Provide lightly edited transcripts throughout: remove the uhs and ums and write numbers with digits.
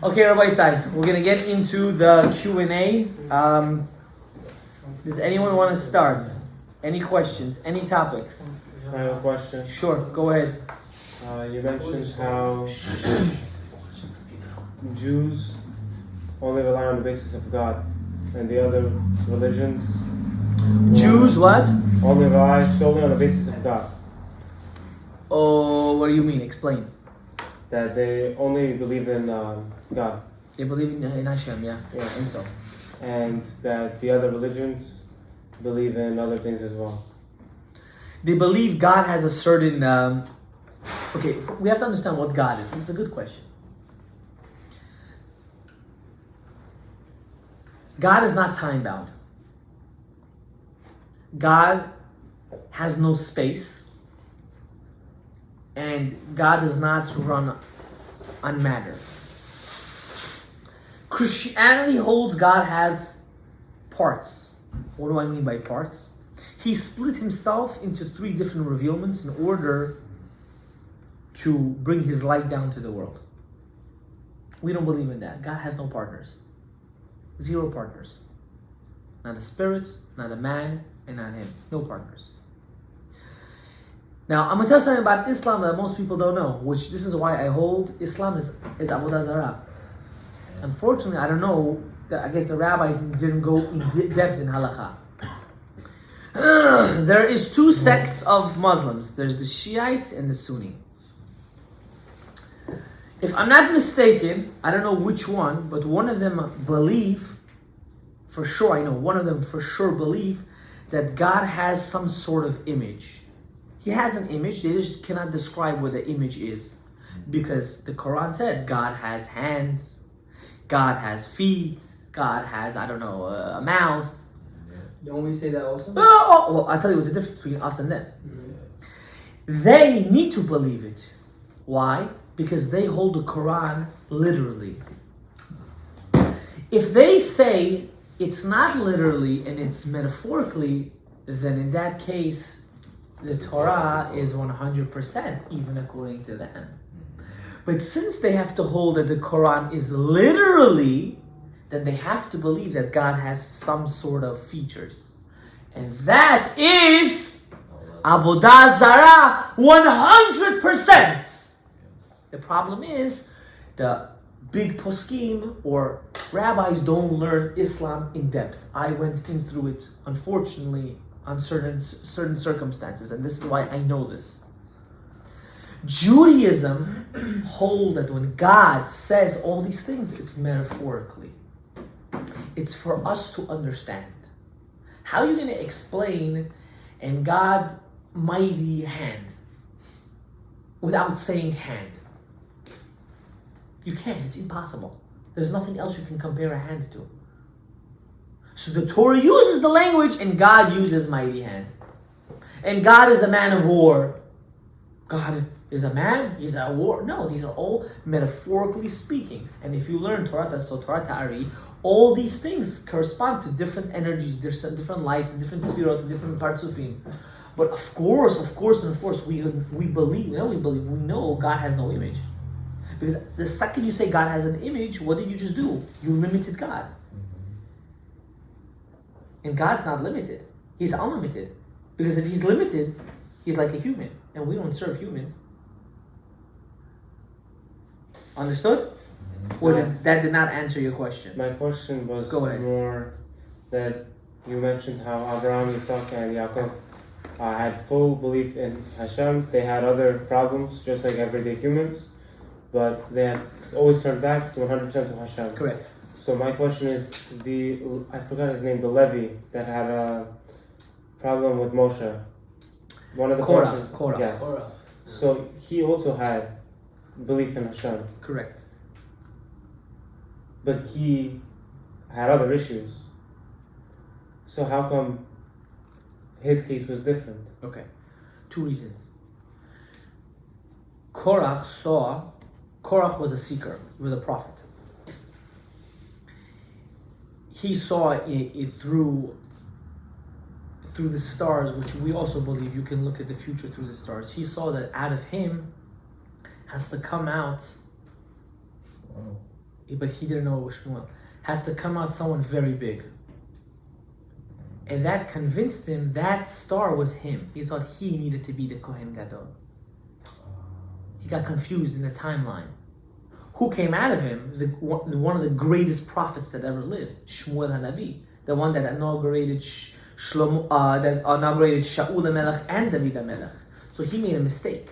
Okay, Rabbi Isai, we're going to get into the Q&A. Does anyone want to start? Any questions? Any topics? I have a question. Sure, go ahead. You mentioned how Jews only rely on the basis of God, and the other religions... Jews what? Only rely solely on the basis of God. Oh, what do you mean? Explain. That they only believe in God. They believe in Hashem, yeah. And so. And that the other religions believe in other things as well. They believe God has a certain... Okay, we have to understand what God is. This is a good question. God is not time-bound. God has no space. And God does not run on matter. Christianity holds God has parts. What do I mean by parts? He split himself into 3 different revealments in order to bring his light down to the world. We don't believe in that. God has no partners. 0 partners. Not a spirit, not a man, and not him. No partners. Now, I'm going to tell you something about Islam that most people don't know, which this is why I hold Islam is Avodah Zarah. Unfortunately, I don't know, I guess the rabbis didn't go in depth in halakha. There is 2 sects of Muslims. There's the Shiite and the Sunni. If I'm not mistaken, I don't know which one, but one of them believe, for sure, I know one of them for sure believe that God has some sort of image. He has an image, they just cannot describe what the image is. Because the Quran said God has hands, God has feet, God has, I don't know, a mouth. Don't we say that also? Well, I'll tell you what's the difference between us and them. They need to believe it. Why? Because they hold the Quran literally. If they say it's not literally and it's metaphorically, then in that case, the Torah is 100%, even according to them. But since they have to hold that the Quran is literally, then they have to believe that God has some sort of features. And that is Avodah Zarah 100%. The problem is the big poskim or rabbis don't learn Islam in depth. I went in through it, unfortunately, on certain circumstances, and this is why I know this. Judaism hold that when God says all these things, it's metaphorically. It's for us to understand. How are you going to explain "and God mighty hand" without saying hand? You can't. It's impossible. There's nothing else you can compare a hand to. So the Torah uses the language and God uses mighty hand. And God is a man of war. God is a man, he's a war. No, these are all metaphorically speaking. And if you learn Torah, so Torah Ta'ari, all these things correspond to different energies, different lights, different spheroids, different partsufim. But of course, we believe, we know God has no image. Because the second you say God has an image, what did you just do? You limited God. And God's not limited. He's unlimited. Because if he's limited, he's like a human. And we don't serve humans. Understood? Or that did not answer your question? My question was more that you mentioned how Abraham, Isaac, and Yaakov had full belief in Hashem. They had other problems, just like everyday humans. But they had always turned back to 100% to Hashem. Correct. So my question is, I forgot his name, the Levi that had a problem with Moshe. One of the Korah. Yes. Korah. So he also had belief in Hashem. Correct. But he had other issues. So how come his case was different? Okay. 2 reasons. Korah was a seeker. He was a prophet. He saw it through the stars, which we also believe you can look at the future through the stars. He saw that out of him has to come out but he didn't know it was Shmuel. Has to come out someone very big. And that convinced him that star was him. He thought he needed to be the Kohen Gadol. He got confused in the timeline. Who came out of him? One of the greatest prophets that ever lived, Shmuel HaNavi, the one that inaugurated Shaul HaMelech and David HaMelech. So he made a mistake.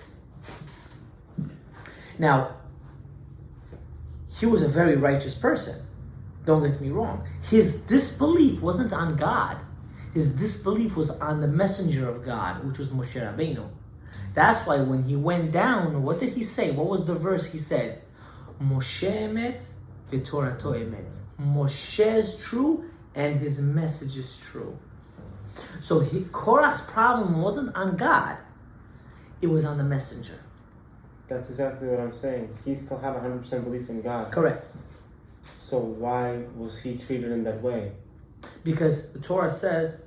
Now, he was a very righteous person. Don't get me wrong. His disbelief wasn't on God. His disbelief was on the messenger of God, which was Moshe Rabbeinu. That's why when he went down, what did he say? What was the verse he said? Moshe emet v'torato emet. Moshe is true and his message is true. So Korach's problem wasn't on God. It was on the messenger. That's exactly what I'm saying. He still had 100% belief in God. Correct. So why was he treated in that way? Because the Torah says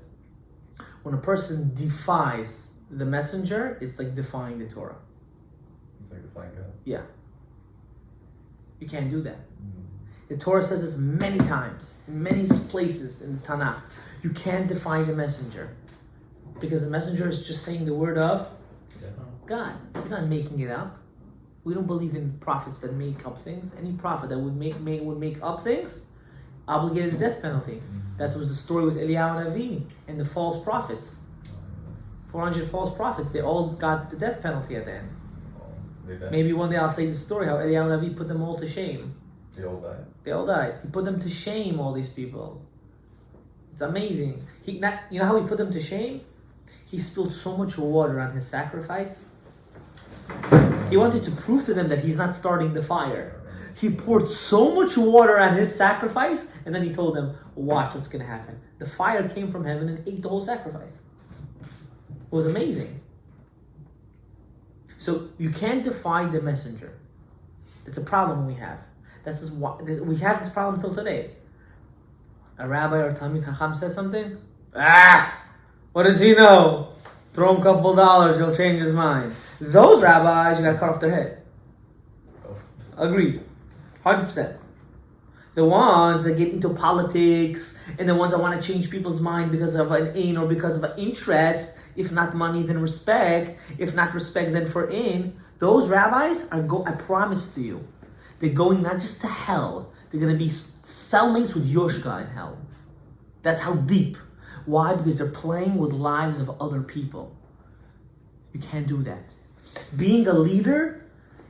when a person defies the messenger, it's like defying the Torah. It's like defying God. Yeah. You can't do that. The Torah says this many times, in many places in the Tanakh. You can't defy the messenger. Because the messenger is just saying the word of God. He's not making it up. We don't believe in prophets that make up things. Any prophet that would make up things, obligated to death penalty. That was the story with Eliyahu Navi and the false prophets. 400 false prophets, they all got the death penalty at the end. Maybe one day I'll say the story how Eliyahu Navi put them all to shame. They all died. They all died. He put them to shame, all these people. It's amazing. You know how he put them to shame? He spilled so much water on his sacrifice. He wanted to prove to them that he's not starting the fire. He poured so much water on his sacrifice, and then he told them, watch what's going to happen. The fire came from heaven and ate the whole sacrifice. It was amazing. So you can't defy the messenger. That's a problem we have. We have this problem till today. A rabbi or Talmid Chacham says something. What does he know? Throw him a couple dollars, he'll change his mind. Those rabbis, you gotta cut off their head. Agreed. 100%. The ones that get into politics and the ones that want to change people's mind because of an ain or because of an interest, if not money, then respect. If not respect, then for in. Those rabbis I promise to you, they're going not just to hell, they're going to be cellmates with Yoshka in hell. That's how deep. Why? Because they're playing with lives of other people. You can't do that. Being a leader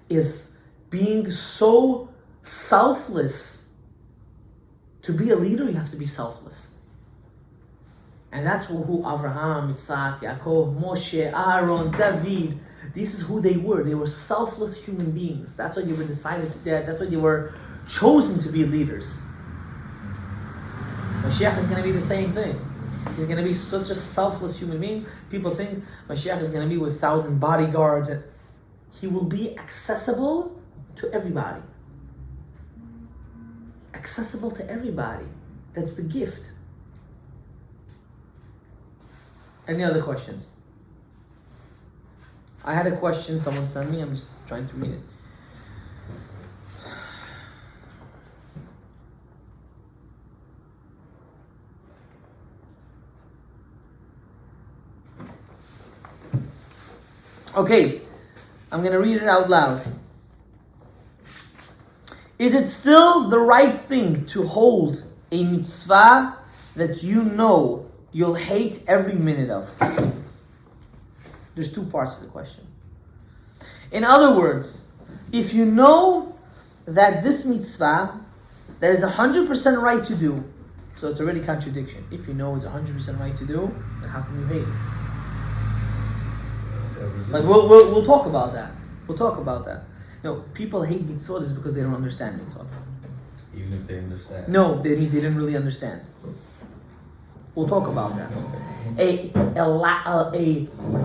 is being so selfless. To be a leader, you have to be selfless. And that's who Avraham, Yitzhak, Yaakov, Moshe, Aaron, David, this is who they were. They were selfless human beings. That's why they were decided to that. That's why they were chosen to be leaders. Mashiach is going to be the same thing. He's going to be such a selfless human being. People think Mashiach is going to be with 1,000 bodyguards. And he will be accessible to everybody. Accessible to everybody. That's the gift. Any other questions? I had a question someone sent me. I'm just trying to read it. Okay, I'm going to read it out loud. Is it still the right thing to hold a mitzvah that you know you'll hate every minute of? There's two parts to the question. In other words, if you know that this mitzvah that is 100% right to do, so it's already contradiction. If you know it's 100% right to do, then how can you hate it? Like we'll talk about that. We'll talk about that. No, people hate mitzvot is because they don't understand mitzvot. Even if they understand. No, that means they didn't really understand. We'll talk about that.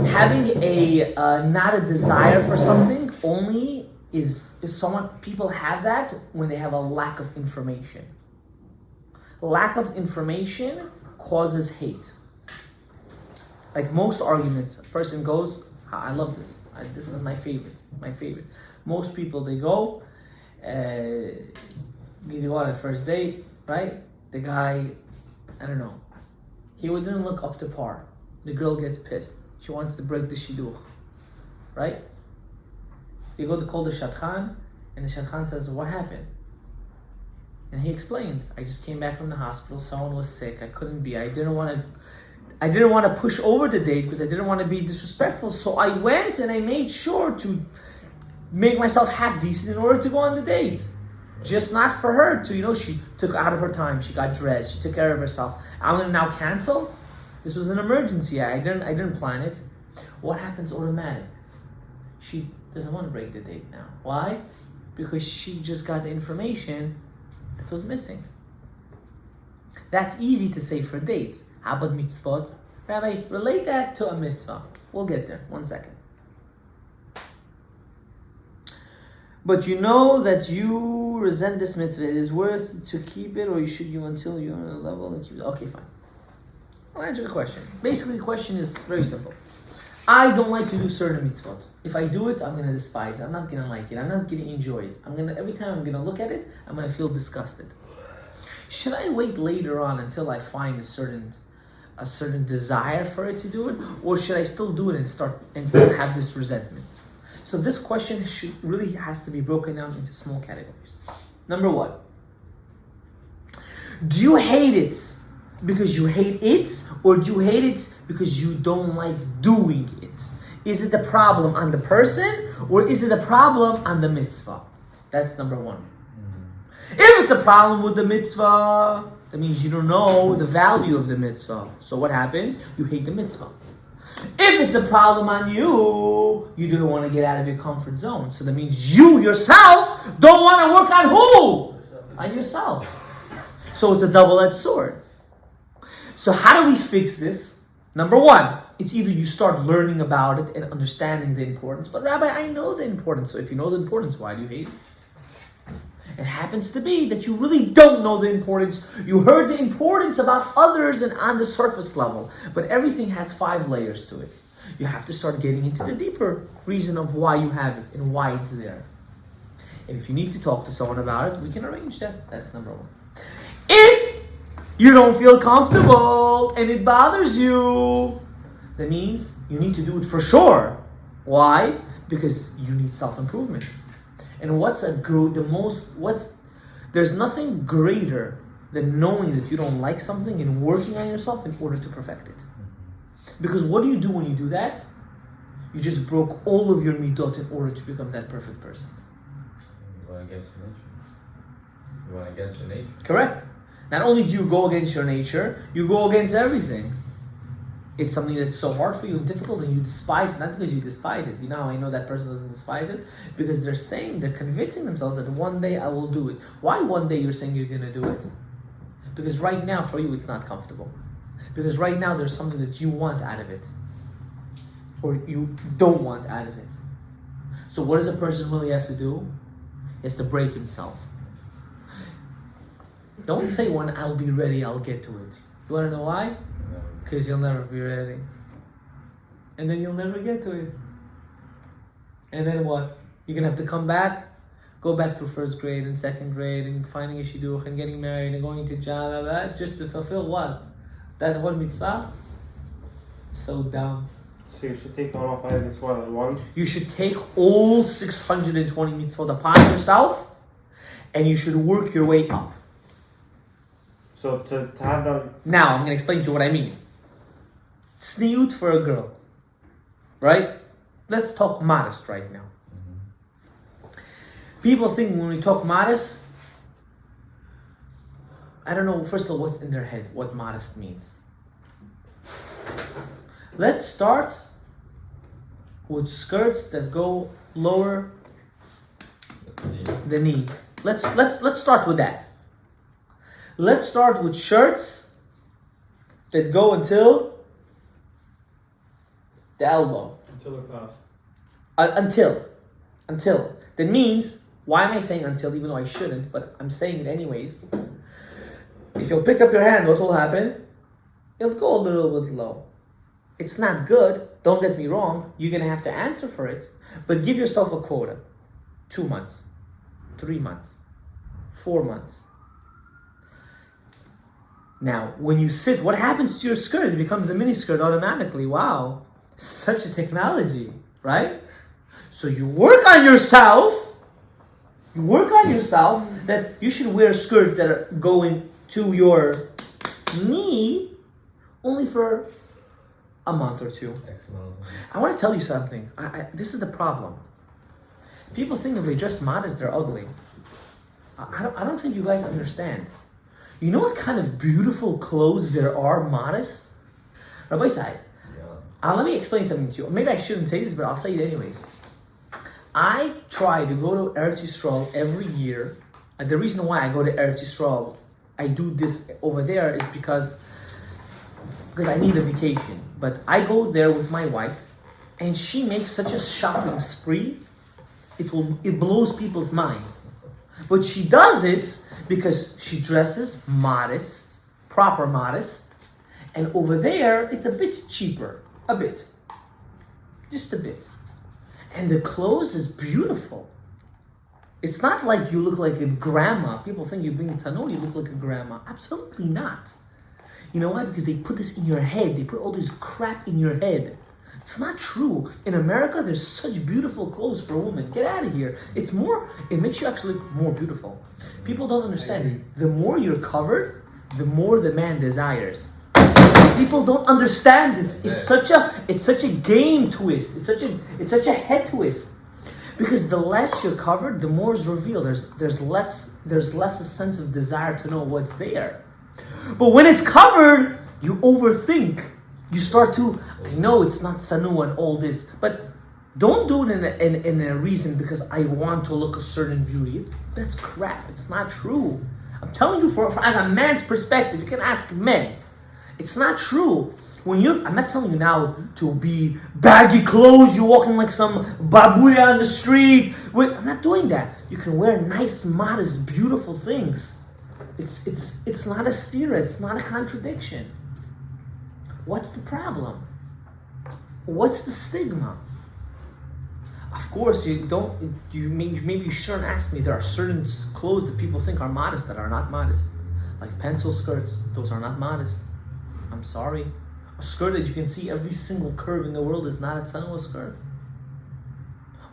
Having not a desire for something only is someone, people have that when they have a lack of information. Lack of information causes hate. Like most arguments, a person goes, I love this. This is my favorite. Most people, they go, You go on a first date, right? The guy, I don't know, he didn't look up to par. The girl gets pissed. She wants to break the shidduch, right? You go to call the shadchan, and the shadchan says, what happened? And he explains, I just came back from the hospital, someone was sick, I couldn't be, I didn't want to push over the date because I didn't want to be disrespectful, so I went and I made sure to make myself half decent in order to go on the date. Just not for her to, she took out of her time, she got dressed, she took care of herself. I'm gonna now cancel? This was an emergency, I didn't plan it. What happens automatic? She doesn't want to break the date now. Why? Because she just got the information that was missing. That's easy to say for dates. How about mitzvot? Rabbi, relate that to a mitzvah. We'll get there. 1 second. But you know that you resent this mitzvah. It is worth to keep it, or should you until you're on a level that you... Okay, fine. I'll answer the question. Basically, the question is very simple. I don't like to do certain mitzvot. If I do it, I'm going to despise it. I'm not going to like it. I'm not going to enjoy it. Every time I'm going to look at it, I'm going to feel disgusted. Should I wait later on until I find a certain desire for it to do it, or should I still do it and still have this resentment? So this question really has to be broken down into small categories. Number one, do you hate it because you hate it, or do you hate it because you don't like doing it? Is it the problem on the person, or is it a problem on the mitzvah? That's number one. If it's a problem with the mitzvah, that means you don't know the value of the mitzvah. So what happens? You hate the mitzvah. If it's a problem on you, you don't want to get out of your comfort zone. So that means you yourself don't want to work on who? On yourself. So it's a double-edged sword. So how do we fix this? Number one, it's either you start learning about it and understanding the importance. But Rabbi, I know the importance. So if you know the importance, why do you hate it? It happens to be that you really don't know the importance. You heard the importance about others and on the surface level. But everything has 5 layers to it. You have to start getting into the deeper reason of why you have it and why it's there. And if you need to talk to someone about it, we can arrange that. That's number one. If you don't feel comfortable and it bothers you, that means you need to do it for sure. Why? Because you need self-improvement. And there's nothing greater than knowing that you don't like something and working on yourself in order to perfect it. Because what do you do when you do that? You just broke all of your midot in order to become that perfect person. You went against your nature. You went against your nature. Correct. Not only do you go against your nature, you go against everything. It's something that's so hard for you and difficult, and you despise it, not because you despise it. You know how I know that person doesn't despise it? Because they're convincing themselves that one day I will do it. Why one day you're saying you're going to do it? Because right now for you it's not comfortable. Because right now there's something that you want out of it, or you don't want out of it. So what does a person really have to do? He has to break himself. Don't say when I'll be ready, I'll get to it. You want to know why? Because you'll never be ready. And then you'll never get to it. And then what? You're going to have to come back, go back through first grade and second grade and finding a shidduch and getting married and going to job, just to fulfill what? That one mitzvah? So dumb. So you should take on all 5 mitzvot at once? You should take all 620 mitzvot upon yourself, and you should work your way up. So to have that... Now, I'm going to explain to you what I mean. Tzniut for a girl. Right? Let's talk modest right now. People think when we talk modest, I don't know, first of all, what's in their head, what modest means. Let's start with skirts that go lower the knee. Let's start with that. Let's start with shirts that go until the elbow. Until it passed. Until. That means, why am I saying until, even though I shouldn't, but I'm saying it anyways. If you'll pick up your hand, what will happen? It'll go a little bit low. It's not good, don't get me wrong, you're going to have to answer for it, but give yourself a quota. 2 months, 3 months, 4 months. Now, when you sit, what happens to your skirt? It becomes a mini skirt automatically. Wow, such a technology, right? So you work on yourself. You work on yourself that you should wear skirts that are going to your knee only for a month or two. Excellent. I want to tell you something. This is the problem. People think if they dress modest, they're ugly. I don't think you guys understand. You know what kind of beautiful clothes there are modest? Rabbi Side, let me explain something to you. Maybe I shouldn't say this, but I'll say it anyways. I try to go to Eretz Yisrael every year. And the reason why I go to Eretz Yisrael, I do this over there is because I need a vacation. But I go there with my wife, and she makes such a shopping spree, it blows people's minds. But she does it because she dresses modest, proper modest, and over there it's a bit cheaper, a bit, just a bit. And the clothes is beautiful. It's not like you look like a grandma. People think you bring tzanor, you look like a grandma. Absolutely not. You know why? Because they put this in your head. They put all this crap in your head. It's not true. In America, there's such beautiful clothes for women. Get out of here. It makes you actually look more beautiful. People don't understand. The more you're covered, the more the man desires. People don't understand this. It's such a game twist. It's such a head twist. Because the less you're covered, the more is revealed. There's less a sense of desire to know what's there. But when it's covered, you overthink. You start to, I know it's not sanu and all this, but don't do it in a reason because I want to look a certain beauty. That's crap. It's not true. I'm telling you as a man's perspective, you can ask men. It's not true. I'm not telling you now to be baggy clothes, you're walking like some babuya on the street. I'm not doing that. You can wear nice, modest, beautiful things. It's not a stira, it's not a contradiction. What's the problem? What's the stigma? Of course, maybe you shouldn't ask me. There are certain clothes that people think are modest that are not modest. Like pencil skirts, those are not modest. I'm sorry. A skirt that you can see every single curve in the world is not a tzanua skirt.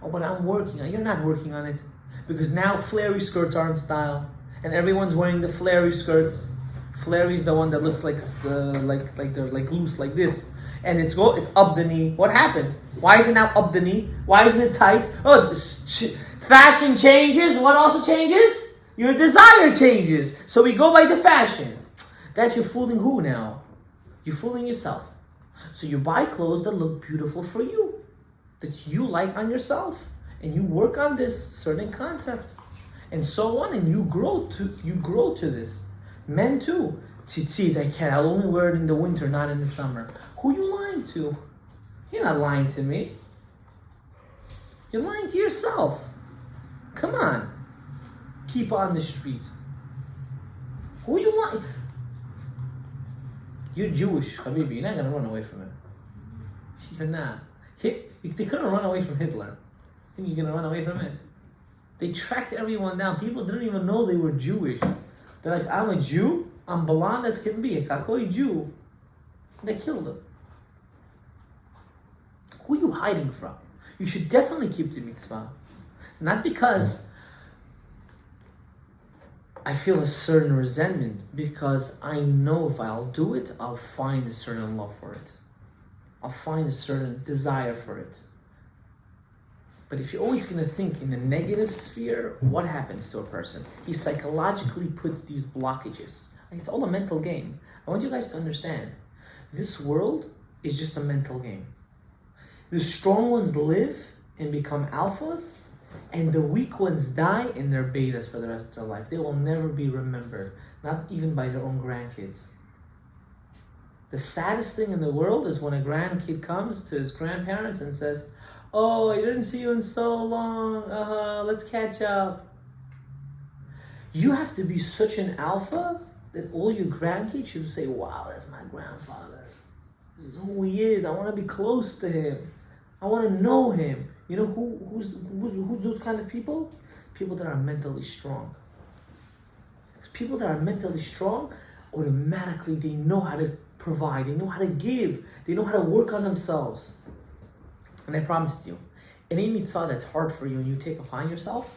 Oh, but I'm working on it. You're not working on it. Because now flary skirts are in style. And everyone's wearing the flary skirts. Flary is the one that looks like they're like loose like this. And it's up the knee. What happened? Why is it now up the knee? Why isn't it tight? Oh, fashion changes. What also changes? Your desire changes. So we go by the fashion. That's you're fooling who now? You're fooling yourself. So you buy clothes that look beautiful for you, that you like on yourself, and you work on this certain concept, and so on, and you grow to this. Men too. Tzitzit, I can't. I'll only wear it in the winter, not in the summer. Who you lying to? You're not lying to me. You're lying to yourself. Come on. Keep on the street. Who you lying? You're Jewish, Habibi. You're not going to run away from it. You're not. They couldn't run away from Hitler. You think you're going to run away from it? They tracked everyone down. People didn't even know they were Jewish. They're like, I'm a Jew. I'm blonde as can be. A kakoi Jew. They killed him. Who are you hiding from? You should definitely keep the mitzvah. Not because I feel a certain resentment, because I know if I'll do it, I'll find a certain love for it. I'll find a certain desire for it. But if you're always going to think in the negative sphere, what happens to a person? He psychologically puts these blockages. It's all a mental game. I want you guys to understand, this world is just a mental game. The strong ones live and become alphas, and the weak ones die and they're betas for the rest of their life. They will never be remembered, not even by their own grandkids. The saddest thing in the world is when a grandkid comes to his grandparents and says, "Oh, I didn't see you in so long. Let's catch up." You have to be such an alpha that all your grandkids should say, "Wow, that's my grandfather. This is who he is. I want to be close to him. I want to know him." You know who's those kind of people? People that are mentally strong. People that are mentally strong, automatically they know how to provide, they know how to give, they know how to work on themselves. And I promised you, any mitzvah that's hard for you and you take upon yourself,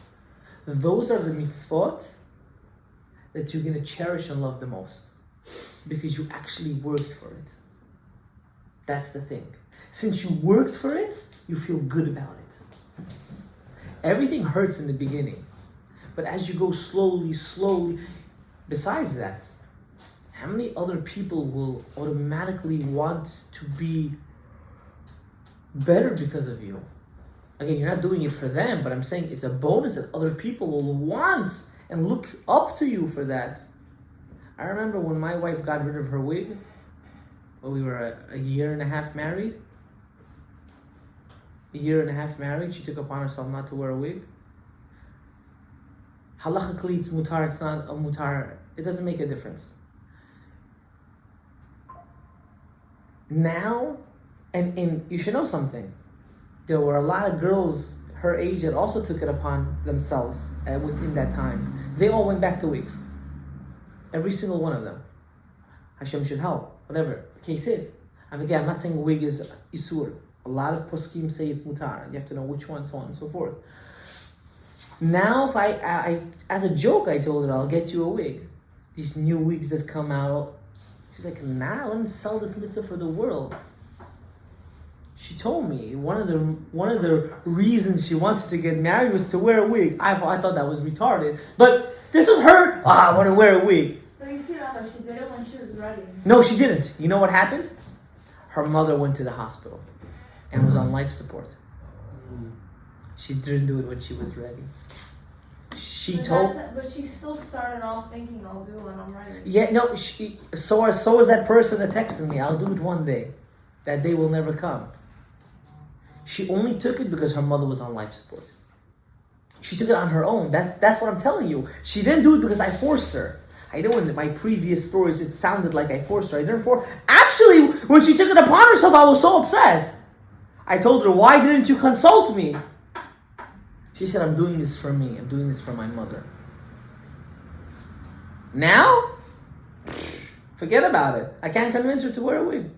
those are the mitzvot that you're going to cherish and love the most. Because you actually worked for it. That's the thing. Since you worked for it, you feel good about it. Everything hurts in the beginning. But as you go slowly, besides that, how many other people will automatically want to be better because of you? Again, you're not doing it for them, but I'm saying it's a bonus that other people will want and look up to you for that. I remember when my wife got rid of her wig, when we were a year and a half married. A year and a half married, she took upon herself not to wear a wig. Halachically, it's mutar, it's not a mutar. It doesn't make a difference. Now, and you should know something. There were a lot of girls her age that also took it upon themselves within that time. They all went back to wigs. Every single one of them. Hashem should help, whatever the case is. And again, I'm not saying wig is isur. A lot of poskim say it's mutar. You have to know which one, so on and so forth. Now, if I as a joke, I told her, I'll get you a wig. These new wigs that come out. She's like, nah, I wouldn't sell this mitzvah for the world. She told me one of the reasons she wanted to get married was to wear a wig. I thought that was retarded. But this is her. I want to wear a wig. But you see, Rav, she did it when she was ready. No, she didn't. You know what happened? Her mother went to the hospital and was on life support. She didn't do it when she was ready. But she still started off thinking, I'll do it when I'm ready. Yeah, no, so is that person that texted me, I'll do it one day. That day will never come. She only took it because her mother was on life support. She took it on her own. That's what I'm telling you. She didn't do it because I forced her. I know in my previous stories it sounded like I forced her. I didn't force. Actually, when she took it upon herself, I was so upset. I told her, why didn't you consult me? She said, I'm doing this for me. I'm doing this for my mother. Now? Forget about it. I can't convince her to wear a wig.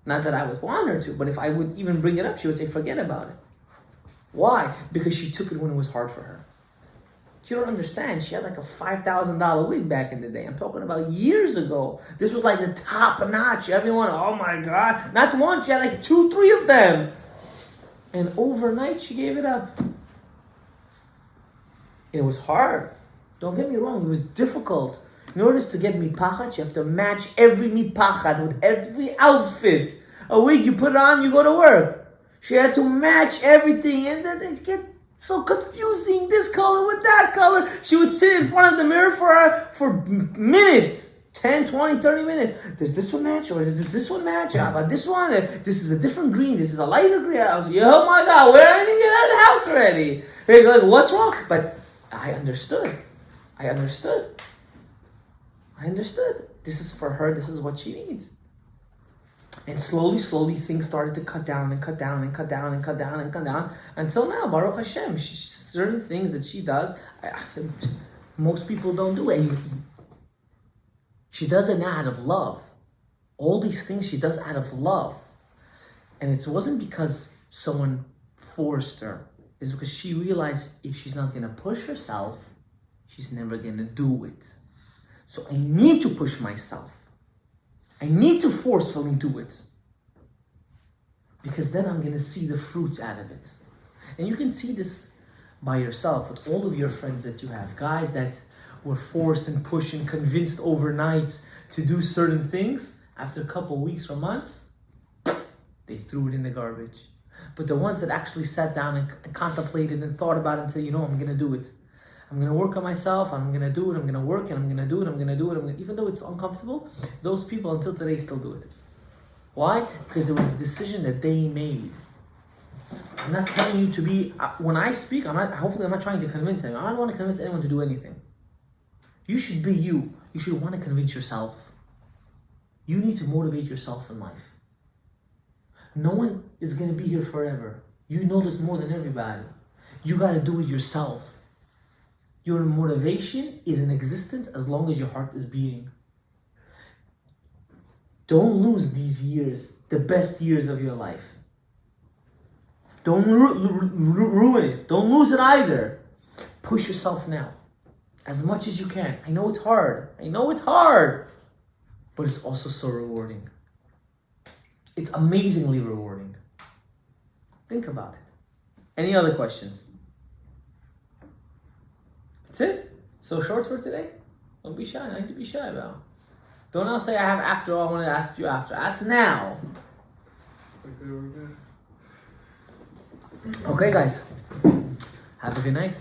Not that I would want her to, but if I would even bring it up, she would say, forget about it. Why? Because she took it when it was hard for her. You don't understand. She had like a $5,000 wig back in the day. I'm talking about years ago. This was like the top notch. Everyone, oh my God. Not one, she had like 2, 3 of them. And overnight, she gave it up. It was hard. Don't get me wrong. It was difficult. In order to get mitpachat, you have to match every mitpachat with every outfit. A wig, you put it on, you go to work. She had to match everything, and then it get so confusing. This color with that color. She would sit in front of the mirror for minutes. 10, 20, 30 minutes. Does this one match? Or does this one match? How about this one? This is a different green. This is a lighter green. I was like, oh my God, where did I get out of the house already? They're like, what's wrong? But I understood. This is for her. This is what she needs. And slowly, things started to cut down until now, Baruch Hashem. Certain things that she does, most people don't do it. She does it out of love. All these things she does out of love. And it wasn't because someone forced her. It's because she realized if she's not going to push herself, she's never going to do it. So I need to push myself. I need to forcefully do it. Because then I'm going to see the fruits out of it. And you can see this by yourself with all of your friends that you have. Guys that were forced and pushed and convinced overnight to do certain things. After a couple weeks or months, they threw it in the garbage. But the ones that actually sat down and contemplated and thought about it and said, I'm going to do it. I'm going to work on myself, I'm going to do it, I'm going to work, and I'm going to do it, even though it's uncomfortable, those people until today still do it. Why? Because it was a decision that they made. I'm not telling you to be, when I speak, hopefully I'm not trying to convince anyone. I don't want to convince anyone to do anything. You should be you. You should want to convince yourself. You need to motivate yourself in life. No one is going to be here forever. You know this more than everybody. You got to do it yourself. Your motivation is in existence as long as your heart is beating. Don't lose these years, the best years of your life. Don't ruin it. Don't lose it either. Push yourself now as much as you can. I know it's hard. But it's also so rewarding. It's amazingly rewarding. Think about it. Any other questions? That's it? So short for today? Don't be shy. Nothing to be shy about. Don't now say I have after all. I want to ask you after. Ask now. We're good. Okay, guys. Have a good night.